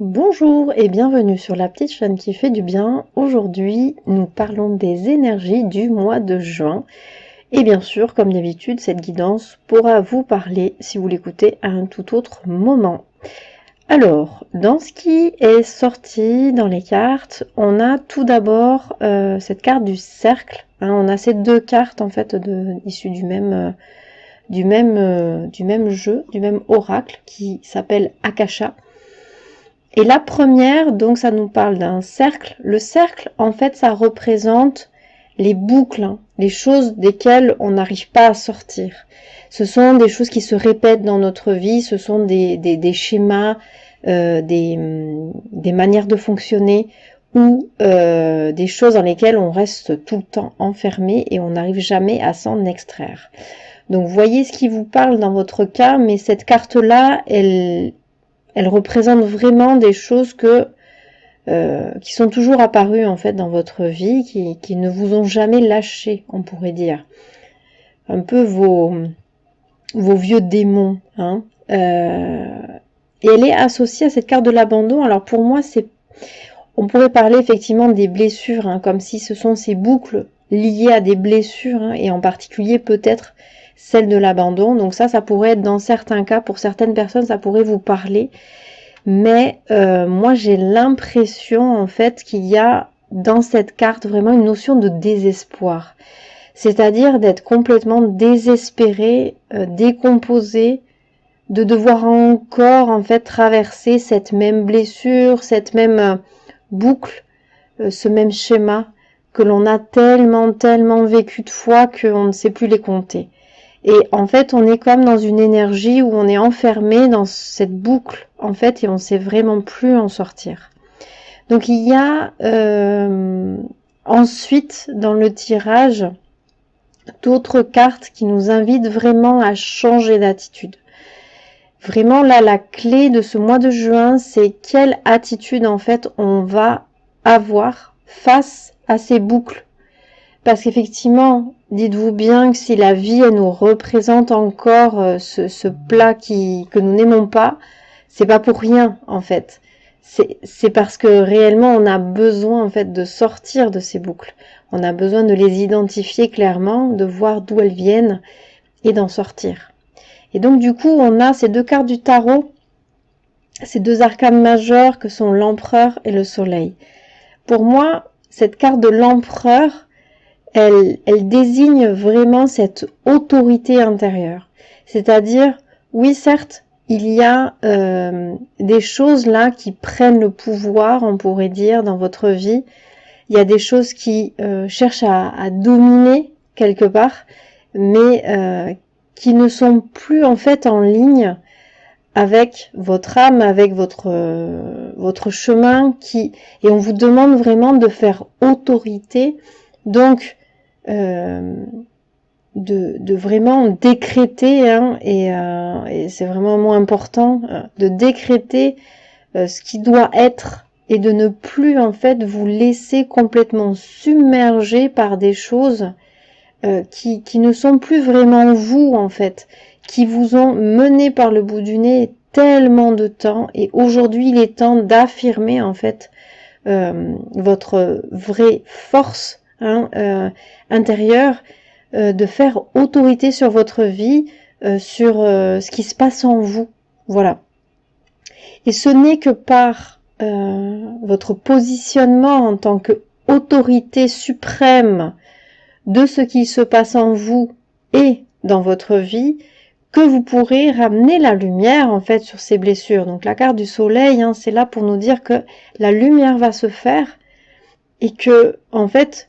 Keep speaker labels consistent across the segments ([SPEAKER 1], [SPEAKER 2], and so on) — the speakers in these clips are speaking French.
[SPEAKER 1] Bonjour et bienvenue sur la petite chaîne qui fait du bien. Aujourd'hui, nous parlons des énergies du mois de juin. Et bien sûr, comme d'habitude, cette guidance pourra vous parler si vous l'écoutez à un tout autre moment. Alors, dans ce qui est sorti dans les cartes, on a tout d'abord cette carte du cercle. On a ces deux cartes en fait issues du même jeu, du même oracle qui s'appelle Akasha. Et la première, donc ça nous parle d'un cercle. Le cercle, en fait, ça représente les boucles, les choses desquelles on n'arrive pas à sortir. Ce sont des choses qui se répètent dans notre vie, ce sont des schémas, des manières de fonctionner ou des choses dans lesquelles on reste tout le temps enfermé et on n'arrive jamais à s'en extraire. Donc voyez ce qui vous parle dans votre cas, mais cette carte-là, elle représente vraiment des choses qui sont toujours apparues en fait dans votre vie, qui ne vous ont jamais lâché, on pourrait dire. Un peu vos vieux démons. Et elle est associée à cette carte de l'abandon. Alors pour moi, on pourrait parler effectivement des blessures, comme si ce sont ces boucles liées à des blessures, et en particulier peut-être celle de l'abandon. Donc ça pourrait être dans certains cas, pour certaines personnes, ça pourrait vous parler. Mais moi j'ai l'impression en fait qu'il y a dans cette carte vraiment une notion de désespoir, c'est-à-dire d'être complètement désespéré, décomposé, de devoir encore en fait traverser cette même blessure, cette même boucle, ce même schéma que l'on a tellement vécu de fois qu'on ne sait plus les compter. Et en fait, on est comme dans une énergie où on est enfermé dans cette boucle, en fait, et on ne sait vraiment plus en sortir. Donc il y a ensuite, dans le tirage, d'autres cartes qui nous invitent vraiment à changer d'attitude. Vraiment, là, la clé de ce mois de juin, c'est quelle attitude, en fait, on va avoir face à ces boucles. Parce qu'effectivement, dites-vous bien que si la vie, elle nous représente encore ce plat que nous n'aimons pas, c'est pas pour rien, en fait. C'est parce que réellement, on a besoin, en fait, de sortir de ces boucles. On a besoin de les identifier clairement, de voir d'où elles viennent et d'en sortir. Et donc, du coup, on a ces deux cartes du tarot, ces deux arcanes majeures que sont l'empereur et le soleil. Pour moi, cette carte de l'empereur, elle désigne vraiment cette autorité intérieure. C'est-à-dire, oui, certes, il y a des choses là qui prennent le pouvoir, on pourrait dire, dans votre vie. Il y a des choses qui cherchent à dominer quelque part, mais qui ne sont plus en fait en ligne avec votre âme, avec votre chemin, et on vous demande vraiment de faire autorité. Donc, de vraiment décréter, et c'est vraiment un mot important, de décréter ce qui doit être et de ne plus en fait vous laisser complètement submerger par des choses qui ne sont plus vraiment vous en fait, qui vous ont mené par le bout du nez tellement de temps, et aujourd'hui il est temps d'affirmer en fait votre vraie force intérieure, de faire autorité sur votre vie, sur ce qui se passe en vous. Voilà. Et ce n'est que par votre positionnement en tant que autorité suprême de ce qui se passe en vous et dans votre vie que vous pourrez ramener la lumière en fait sur ces blessures. Donc la carte du soleil, c'est là pour nous dire que la lumière va se faire, et que en fait,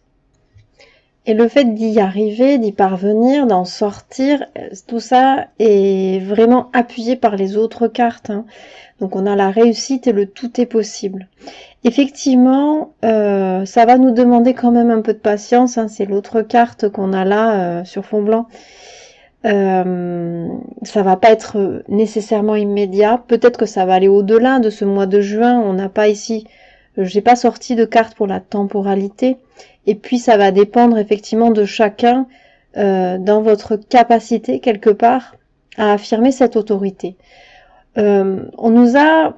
[SPEAKER 1] et le fait d'y arriver, d'y parvenir, d'en sortir, tout ça est vraiment appuyé par les autres cartes. Donc on a la réussite et le tout est possible. Effectivement, ça va nous demander quand même un peu de patience. C'est l'autre carte qu'on a là sur fond blanc. Ça va pas être nécessairement immédiat. Peut-être que ça va aller au-delà de ce mois de juin. On n'a pas ici, j'ai pas sorti de carte pour la temporalité. Et puis ça va dépendre effectivement de chacun dans votre capacité quelque part à affirmer cette autorité. On nous a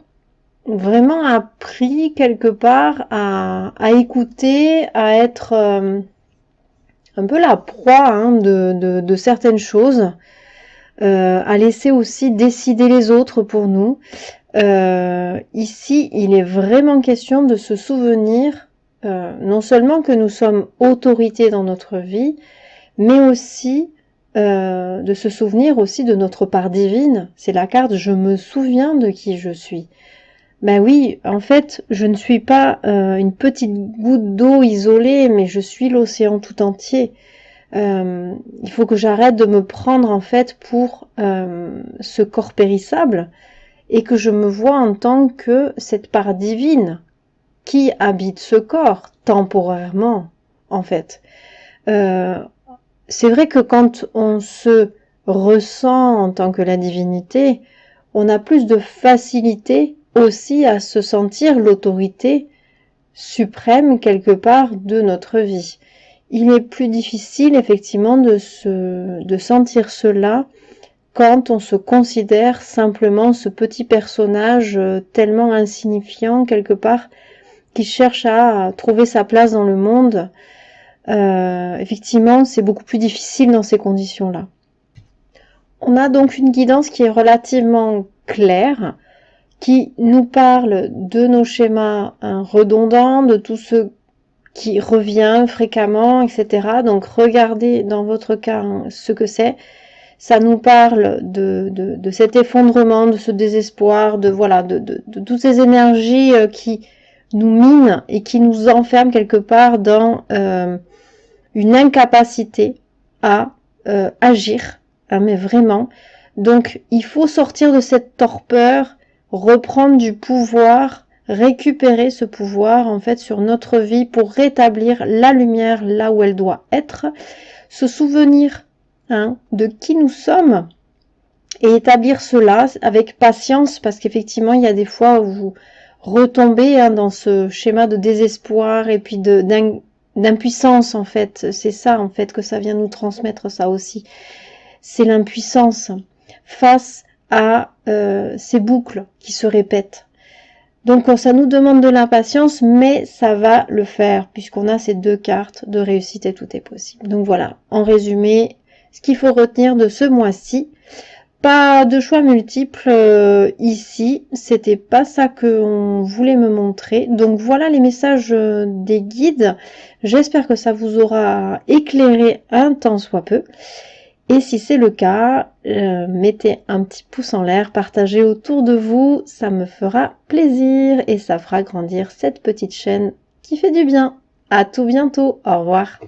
[SPEAKER 1] vraiment appris quelque part à écouter, à être un peu la proie hein, de certaines choses, à laisser aussi décider les autres pour nous. Ici, il est vraiment question de se souvenir non seulement que nous sommes autorité dans notre vie, mais aussi de se souvenir aussi de notre part divine. C'est la carte « Je me souviens de qui je suis ». Ben oui, en fait, je ne suis pas une petite goutte d'eau isolée, mais je suis l'océan tout entier. Il faut que j'arrête de me prendre en fait pour ce corps périssable et que je me vois en tant que cette part divine qui habite ce corps temporairement, en fait. C'est vrai que quand on se ressent en tant que la divinité, on a plus de facilité aussi à se sentir l'autorité suprême quelque part de notre vie. Il est plus difficile effectivement de sentir cela quand on se considère simplement ce petit personnage tellement insignifiant quelque part qui cherche à trouver sa place dans le monde. Effectivement, c'est beaucoup plus difficile dans ces conditions-là. On a donc une guidance qui est relativement claire, qui nous parle de nos schémas redondants, de tout ce qui revient fréquemment, etc. Donc regardez dans votre cas ce que c'est. Ça nous parle de cet effondrement, de ce désespoir, de voilà, de toutes ces énergies qui nous minent et qui nous enferment quelque part dans une incapacité à agir, hein, mais vraiment. Donc il faut sortir de cette torpeur, reprendre du pouvoir, récupérer ce pouvoir en fait sur notre vie pour rétablir la lumière là où elle doit être, se souvenir hein, de qui nous sommes et établir cela avec patience parce qu'effectivement il y a des fois où vous retombez hein, dans ce schéma de désespoir et puis d'impuissance en fait, c'est ça en fait que ça vient nous transmettre ça aussi, c'est l'impuissance face à ces boucles qui se répètent. Donc ça nous demande de l'impatience, mais ça va le faire, puisqu'on a ces deux cartes de réussite et tout est possible. Donc voilà, en résumé, ce qu'il faut retenir de ce mois-ci, pas de choix multiples ici, c'était pas ça qu'on voulait me montrer. Donc voilà les messages des guides, j'espère que ça vous aura éclairé un tant soit peu. Et si c'est le cas, mettez un petit pouce en l'air, partagez autour de vous, ça me fera plaisir et ça fera grandir cette petite chaîne qui fait du bien. À tout bientôt, au revoir.